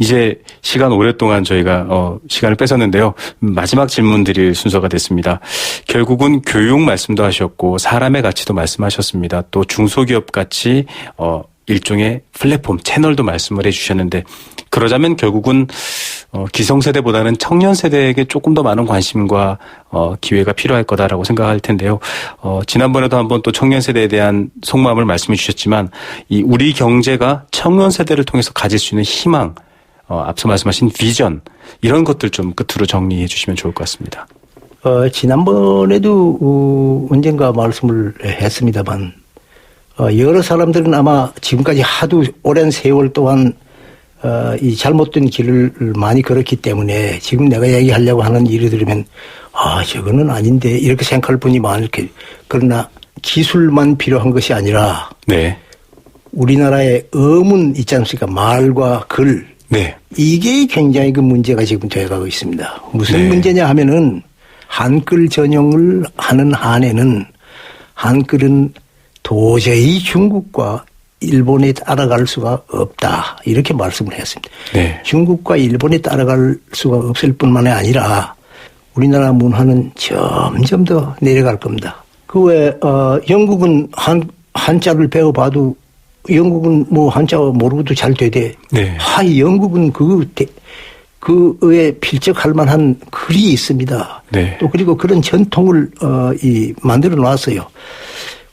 이제 시간 오랫동안 저희가 시간을 뺏었는데요. 마지막 질문 드릴 순서가 됐습니다. 결국은 교육 말씀도 하셨고 사람의 가치도 말씀하셨습니다. 또 중소기업 같이 일종의 플랫폼 채널도 말씀을 해주셨는데 그러자면 결국은 기성세대보다는 청년세대에게 조금 더 많은 관심과 기회가 필요할 거다라고 생각할 텐데요. 지난번에도 한번 또 청년세대에 대한 속마음을 말씀해 주셨지만 이 우리 경제가 청년세대를 통해서 가질 수 있는 희망 앞서 말씀하신 비전 이런 것들 좀 끝으로 정리해 주시면 좋을 것 같습니다. 지난번에도 언젠가 말씀을 했습니다만 여러 사람들은 아마 지금까지 하도 오랜 세월 동안 이 잘못된 길을 많이 걸었기 때문에 지금 내가 얘기하려고 하는 일을 들으면 저거는 아닌데 이렇게 생각할 분이 많을 거예요. 그러나 기술만 필요한 것이 아니라 네. 우리나라의 어문 있지 않습니까? 말과 글. 네. 이게 굉장히 그 문제가 지금 되어가고 있습니다. 무슨 네. 문제냐 하면은 한글 전용을 하는 한에는 한글은 도저히 중국과 일본에 따라갈 수가 없다. 이렇게 말씀을 했습니다. 네. 중국과 일본에 따라갈 수가 없을 뿐만 아니라 우리나라 문화는 점점 더 내려갈 겁니다. 그 외에 영국은 한자를 배워봐도 영국은 뭐 한자 모르고도 잘 되대. 네. 영국은 그에 필적할 만한 글이 있습니다. 네. 또 그리고 그런 전통을 만들어 놨어요.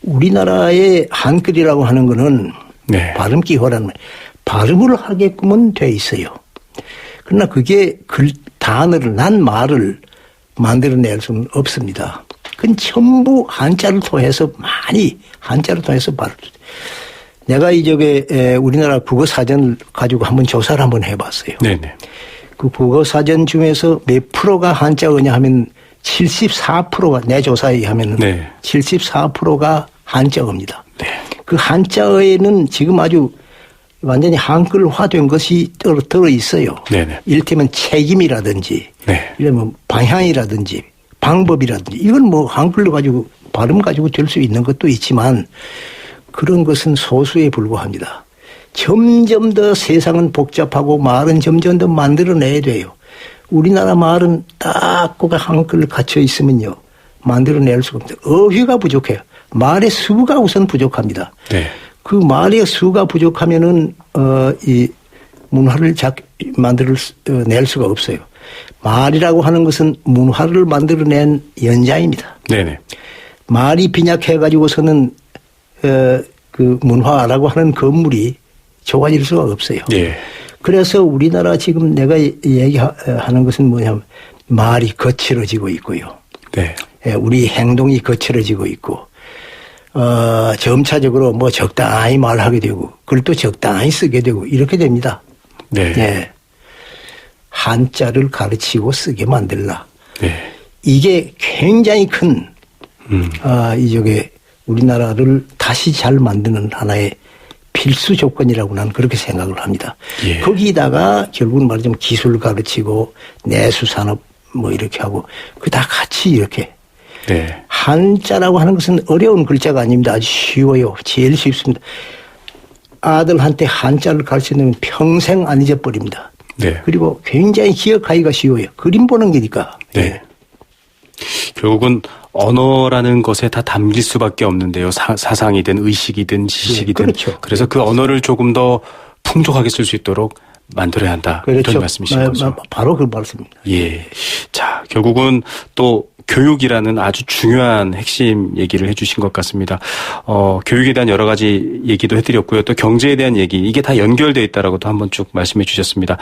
우리나라의 한글이라고 하는 거는 네. 발음 기호라는 발음을 하게끔은 돼 있어요. 그러나 그게 단어를 난 말을 만들어낼 수는 없습니다. 그건 전부 한자를 통해서 내가 우리나라 국어사전을 가지고 한번 조사를 한번 해봤어요. 네네. 그 국어사전 중에서 몇 프로가 한자어냐 하면 74%가 내 조사에 의하면 네. 74%가 한자어입니다. 네. 그 한자어에는 지금 아주 완전히 한글화된 것이 들어 있어요. 네네. 이를테면 책임이라든지, 네. 이러면 방향이라든지, 방법이라든지 이건 뭐 한글로 가지고 발음 가지고 될 수 있는 것도 있지만 그런 것은 소수에 불과합니다. 점점 더 세상은 복잡하고 말은 점점 더 만들어내야 돼요. 우리나라 말은 딱 한글 갇혀 있으면요. 만들어낼 수가 없습니다. 어휘가 부족해요. 말의 수가 우선 부족합니다. 네. 그 말의 수가 부족하면은 이 문화를 만들어낼 수가 없어요. 말이라고 하는 것은 문화를 만들어낸 연장입니다. 네네. 말이 빈약해가지고서는 그 문화라고 하는 건물이 좋아질 수가 없어요. 예. 그래서 우리나라 지금 내가 얘기하는 것은 뭐냐면 말이 거칠어지고 있고요. 네. 우리 행동이 거칠어지고 있고, 점차적으로 뭐 적당히 말하게 되고, 그걸 또 적당히 쓰게 되고, 이렇게 됩니다. 네. 네. 한자를 가르치고 쓰게 만들라. 네. 이게 굉장히 큰, 이쪽에 우리나라를 다시 잘 만드는 하나의 필수 조건이라고 나는 그렇게 생각을 합니다. 예. 거기다가 결국은 말하자면 기술 가르치고 내수산업 뭐 이렇게 하고 그 다 같이 이렇게. 네. 한자라고 하는 것은 어려운 글자가 아닙니다. 아주 쉬워요. 제일 쉽습니다. 아들한테 한자를 가르치면 평생 안 잊어버립니다. 네. 그리고 굉장히 기억하기가 쉬워요. 그림 보는 게니까. 네. 결국은 언어라는 것에 다 담길 수밖에 없는데요. 사상이든 의식이든 지식이든. 네, 그렇죠. 그래서 그 언어를 조금 더 풍족하게 쓸 수 있도록 만들어야 한다. 그렇죠. 이런 말씀이신 거죠. 바로 그 말씀입니다. 예. 자, 결국은 또 교육이라는 아주 중요한 핵심 얘기를 해주신 것 같습니다. 교육에 대한 여러 가지 얘기도 해드렸고요. 또 경제에 대한 얘기, 이게 다 연결되어 있다라고도 한번 쭉 말씀해 주셨습니다.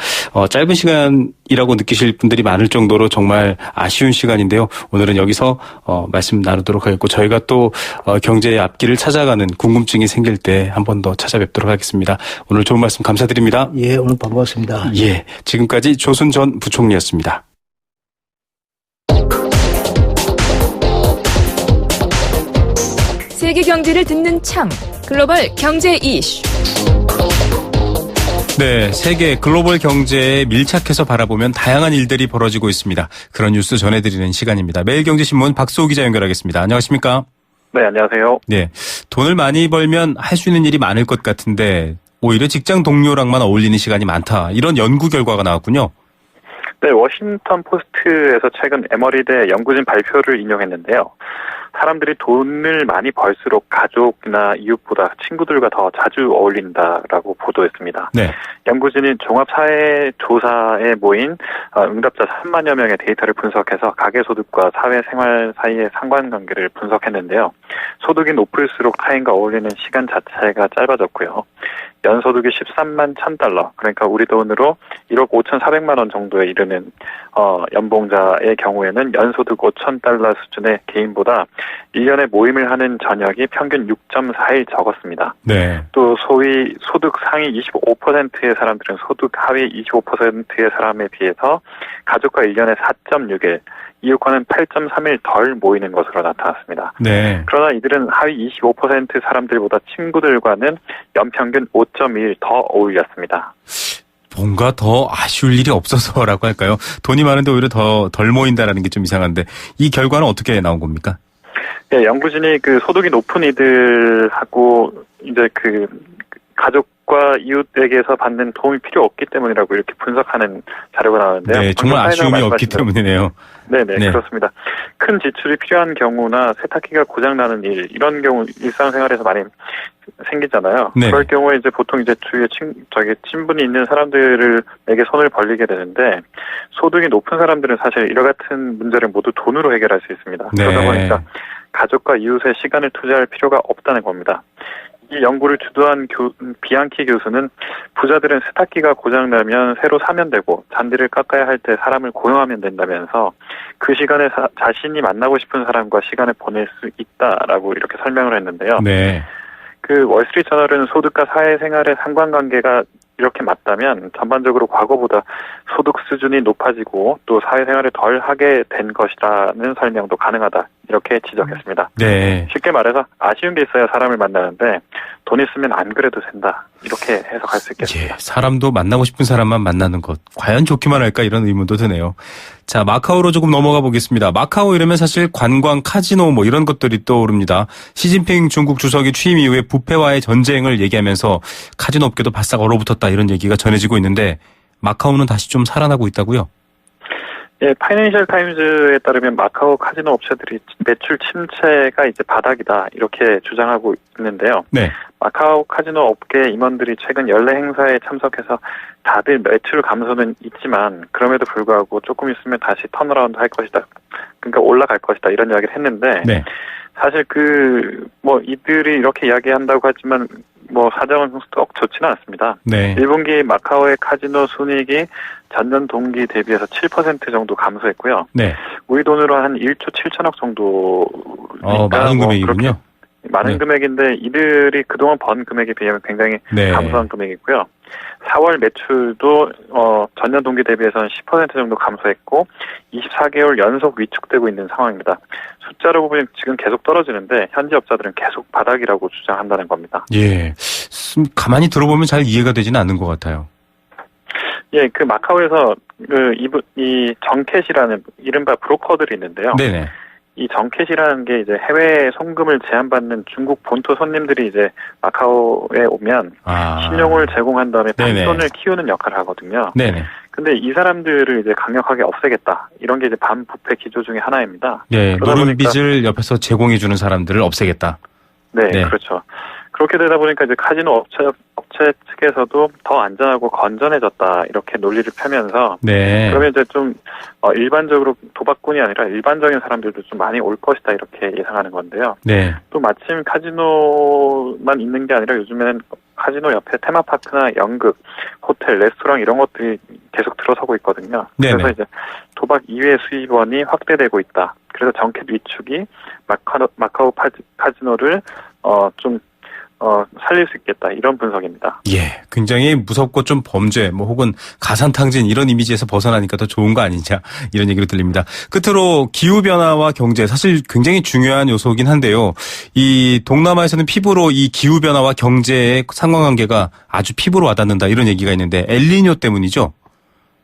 짧은 시간이라고 느끼실 분들이 많을 정도로 정말 아쉬운 시간인데요. 오늘은 여기서 말씀 나누도록 하겠고, 저희가 또 경제의 앞길을 찾아가는 궁금증이 생길 때 한 번 더 찾아뵙도록 하겠습니다. 오늘 좋은 말씀 감사드립니다. 예, 오늘 반갑습니다. 예, 지금까지 조순 전 부총리였습니다. 세계 경제를 듣는 창, 글로벌 경제 이슈. 네, 세계 글로벌 경제에 밀착해서 바라보면 다양한 일들이 벌어지고 있습니다. 그런 뉴스 전해드리는 시간입니다. 매일경제신문 박수호 기자 연결하겠습니다. 안녕하십니까? 네, 안녕하세요. 네, 돈을 많이 벌면 할 수 있는 일이 많을 것 같은데 오히려 직장 동료랑만 어울리는 시간이 많다. 이런 연구 결과가 나왔군요. 네, 워싱턴 포스트에서 최근 에머리대 연구진 발표를 인용했는데요. 사람들이 돈을 많이 벌수록 가족이나 이웃보다 친구들과 더 자주 어울린다라고 보도했습니다. 네. 연구진이 종합사회조사에 모인 응답자 3만여 명의 데이터를 분석해서 가계소득과 사회생활 사이의 상관관계를 분석했는데요. 소득이 높을수록 타인과 어울리는 시간 자체가 짧아졌고요. 연소득이 13만 1,000달러, 그러니까 우리 돈으로 1억 5,400만 원 정도에 이르는 연봉자의 경우에는 연소득 5,000달러 수준의 개인보다 1년에 모임을 하는 저녁이 평균 6.4일 적었습니다. 네. 또 소위 소득 상위 25%의 사람들은 소득 하위 25%의 사람에 비해서 가족과 1년에 4.6일, 이웃과는 8.3일 덜 모이는 것으로 나타났습니다. 네. 그러나 이들은 하위 25% 사람들보다 친구들과는 연평균 5.2일 더 어울렸습니다. 뭔가 더 아쉬울 일이 없어서라고 할까요? 돈이 많은데 오히려 더 덜 모인다라는 게 좀 이상한데 이 결과는 어떻게 나온 겁니까? 네, 연구진이 그 소득이 높은 이들하고 이제 그 가족과 이웃에게서 받는 도움이 필요 없기 때문이라고 이렇게 분석하는 자료가 나오는데요. 네, 정말 아쉬움이 없기 때문이네요. 네네, 네. 그렇습니다. 큰 지출이 필요한 경우나 세탁기가 고장나는 일, 이런 경우 일상생활에서 많이 생기잖아요. 네. 그럴 경우에 이제 보통 이제 주위에 친분이 있는 사람들에게 손을 벌리게 되는데, 소득이 높은 사람들은 사실 이와 같은 문제를 모두 돈으로 해결할 수 있습니다. 네. 그러다 보니까 가족과 이웃에 시간을 투자할 필요가 없다는 겁니다. 이 연구를 주도한 비앙키 교수는 부자들은 세탁기가 고장나면 새로 사면 되고 잔디를 깎아야 할 때 사람을 고용하면 된다면서 그 시간에 자신이 만나고 싶은 사람과 시간을 보낼 수 있다라고 이렇게 설명을 했는데요. 네. 그 월스트리트저널은 소득과 사회생활의 상관관계가 이렇게 맞다면 전반적으로 과거보다 소득 수준이 높아지고 또 사회생활을 덜 하게 된 것이라는 설명도 가능하다, 이렇게 지적했습니다. 네. 쉽게 말해서 아쉬운 게 있어야 사람을 만나는데 돈 있으면 안 그래도 된다. 이렇게 해석할 수 있겠습니다. 예, 사람도 만나고 싶은 사람만 만나는 것. 과연 좋기만 할까 이런 의문도 드네요. 자, 마카오로 조금 넘어가 보겠습니다. 마카오 이러면 사실 관광, 카지노 뭐 이런 것들이 떠오릅니다. 시진핑 중국 주석이 취임 이후에 부패와의 전쟁을 얘기하면서 카지노 업계도 바싹 얼어붙었다 이런 얘기가 전해지고 있는데 마카오는 다시 좀 살아나고 있다고요? 예, 파이낸셜 타임즈에 따르면 마카오 카지노 업체들이 매출 침체가 이제 바닥이다 이렇게 주장하고 있는데요. 네. 마카오 카지노 업계 임원들이 최근 연례 행사에 참석해서 다들 매출 감소는 있지만 그럼에도 불구하고 조금 있으면 다시 턴어라운드 할 것이다. 그러니까 올라갈 것이다 이런 이야기를 했는데 네. 사실 이들이 이렇게 이야기한다고 하지만 사정은 썩 좋지는 않습니다. 네. 1분기 마카오의 카지노 순이익이 전년 동기 대비해서 7% 정도 감소했고요. 네. 우리 돈으로 한 1조 7천억 정도니까 많은 금액이군요. 많은 네. 금액인데 이들이 그동안 번 금액에 비하면 굉장히 네. 감소한 금액이고요. 4월 매출도 전년 동기 대비해서는 10% 정도 감소했고 24개월 연속 위축되고 있는 상황입니다. 숫자로 보면 지금 계속 떨어지는데 현지 업자들은 계속 바닥이라고 주장한다는 겁니다. 예, 가만히 들어보면 잘 이해가 되지는 않는 것 같아요. 예, 그 마카오에서 이 정캣이라는 이른바 브로커들이 있는데요. 네네. 이 정캣이라는 게 이제 해외 송금을 제한받는 중국 본토 손님들이 이제 마카오에 오면 신용을 제공한 다음에 판돈을 키우는 역할을 하거든요. 네네. 근데 이 사람들을 이제 강력하게 없애겠다. 이런 게 이제 반부패 기조 중에 하나입니다. 네, 노름빚을 옆에서 제공해주는 사람들을 없애겠다. 네, 그렇죠. 그렇게 되다 보니까 이제 카지노 업체 측에서도 더 안전하고 건전해졌다 이렇게 논리를 펴면서 네. 그러면 이제 좀 일반적으로 도박꾼이 아니라 일반적인 사람들도 좀 많이 올 것이다 이렇게 예상하는 건데요. 네. 또 마침 카지노만 있는 게 아니라 요즘에는 카지노 옆에 테마파크나 연극, 호텔, 레스토랑 이런 것들이 계속 들어서고 있거든요. 네네. 그래서 이제 도박 이외 수입원이 확대되고 있다. 그래서 정켓 위축이 마카오 카지노를 좀 살릴 수 있겠다 이런 분석입니다. 예, 굉장히 무섭고 좀 범죄 혹은 가산탕진 이런 이미지에서 벗어나니까 더 좋은 거 아니냐 이런 얘기로 들립니다. 끝으로 기후변화와 경제 사실 굉장히 중요한 요소긴 한데요. 이 동남아에서는 피부로 이 기후변화와 경제의 상관관계가 아주 피부로 와닿는다 이런 얘기가 있는데 엘니뇨 때문이죠?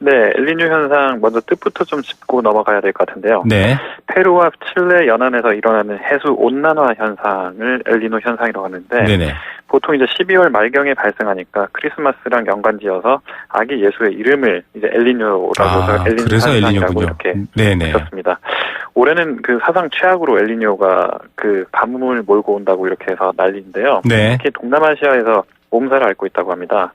네, 엘니뇨 현상 먼저 뜻부터 좀 짚고 넘어가야 될 것 같은데요. 네. 페루와 칠레 연안에서 일어나는 해수 온난화 현상을 엘니뇨 현상이라고 하는데 네네. 보통 이제 12월 말경에 발생하니까 크리스마스랑 연관지어서 아기 예수의 이름을 이제 엘니뇨라고 해서 엘니뇨 그래서 현상이라고 엘니뇨군요. 이렇게 네네. 썼습니다. 올해는 그 사상 최악으로 엘니뇨가 그 가뭄을 몰고 온다고 이렇게 해서 난리인데요. 네. 특히 동남아시아에서 몸살을 앓고 있다고 합니다.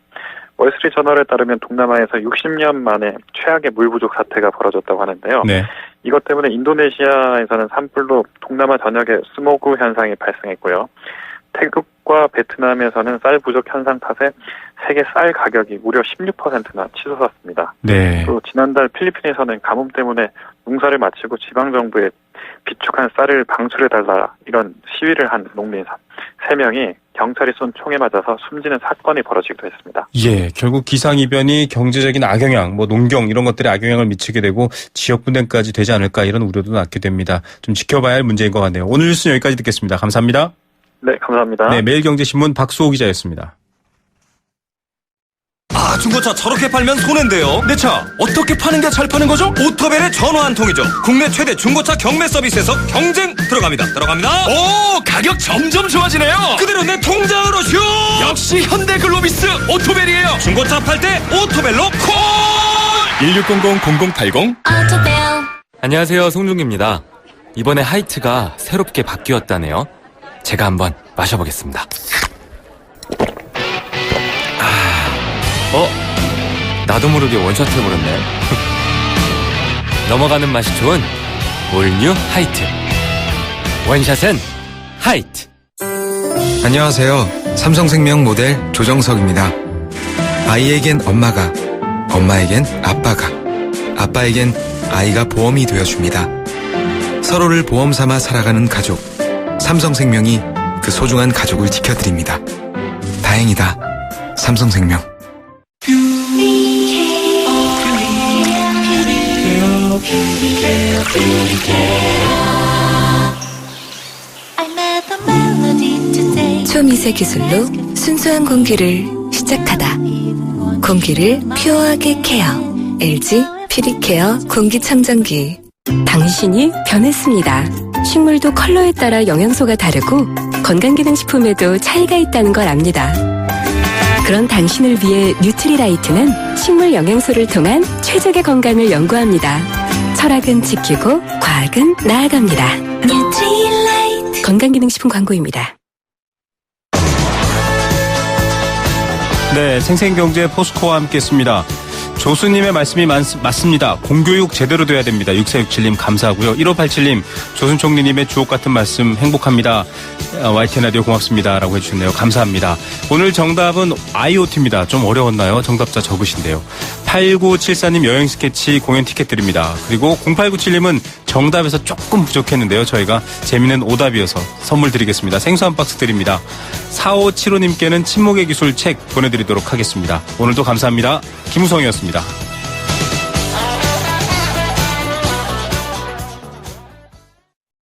월스트리트저널에 따르면 동남아에서 60년 만에 최악의 물 부족 사태가 벌어졌다고 하는데요. 네. 이것 때문에 인도네시아에서는 산불로 동남아 전역에 스모그 현상이 발생했고요. 태국과 베트남에서는 쌀 부족 현상 탓에 세계 쌀 가격이 무려 16%나 치솟았습니다. 네. 또 지난달 필리핀에서는 가뭄 때문에 농사를 마치고 지방정부에 비축한 쌀을 방출해달라 이런 시위를 한 농민 3명이 경찰이 쏜 총에 맞아서 숨지는 사건이 벌어지기도 했습니다. 예, 결국 기상이변이 경제적인 악영향, 농경 이런 것들에 악영향을 미치게 되고 지역 분단까지 되지 않을까 이런 우려도 낳게 됩니다. 좀 지켜봐야 할 문제인 것 같네요. 오늘 뉴스는 여기까지 듣겠습니다. 감사합니다. 네, 감사합니다. 네, 매일경제신문 박수호 기자였습니다. 중고차 저렇게 팔면 손해인데요. 내 차 어떻게 파는 게 잘 파는 거죠? 오토벨의 전화 한 통이죠. 국내 최대 중고차 경매 서비스에서 경쟁 들어갑니다. 오, 가격 점점 좋아지네요. 그대로 내 통장으로 슛. 역시 현대글로비스 오토벨이에요. 중고차 팔 때 오토벨로 콜. 1600-0080 안녕하세요, 송중기입니다. 이번에 하이트가 새롭게 바뀌었다네요. 제가 한번 마셔보겠습니다. 나도 모르게 원샷 해버렸네. 넘어가는 맛이 좋은 올뉴 하이트. 원샷은 하이트. 안녕하세요. 삼성생명 모델 조정석입니다. 아이에겐 엄마가, 엄마에겐 아빠가, 아빠에겐 아이가 보험이 되어줍니다. 서로를 보험 삼아 살아가는 가족. 삼성생명이 그 소중한 가족을 지켜드립니다. 다행이다. 삼성생명. 초미세 기술로 순수한 공기를 시작하다. 공기를 퓨어하게 케어. LG 퓨리케어 공기청정기. 당신이 변했습니다. 식물도 컬러에 따라 영양소가 다르고 건강기능식품에도 차이가 있다는 걸 압니다. 그런 당신을 위해 뉴트리라이트는 식물 영양소를 통한 최적의 건강을 연구합니다. 철학은 지키고 과학은 나아갑니다. 뉴트리라이트. 건강기능식품 광고입니다. 네, 생생경제 포스코와 함께했습니다. 조수님의 말씀이 맞습니다. 공교육 제대로 돼야 됩니다. 6467님 감사하고요. 1587님 조순총리님의 주옥 같은 말씀 행복합니다. YTN 라디오 고맙습니다. 라고 해주셨네요. 감사합니다. 오늘 정답은 IoT입니다. 좀 어려웠나요? 정답자 적으신데요. 8974님 여행 스케치 공연 티켓 드립니다. 그리고 0897님은 정답에서 조금 부족했는데요. 저희가 재미있는 오답이어서 선물 드리겠습니다. 생수 한 박스 드립니다. 4575님께는 침묵의 기술 책 보내드리도록 하겠습니다. 오늘도 감사합니다. 김우성이었습니다.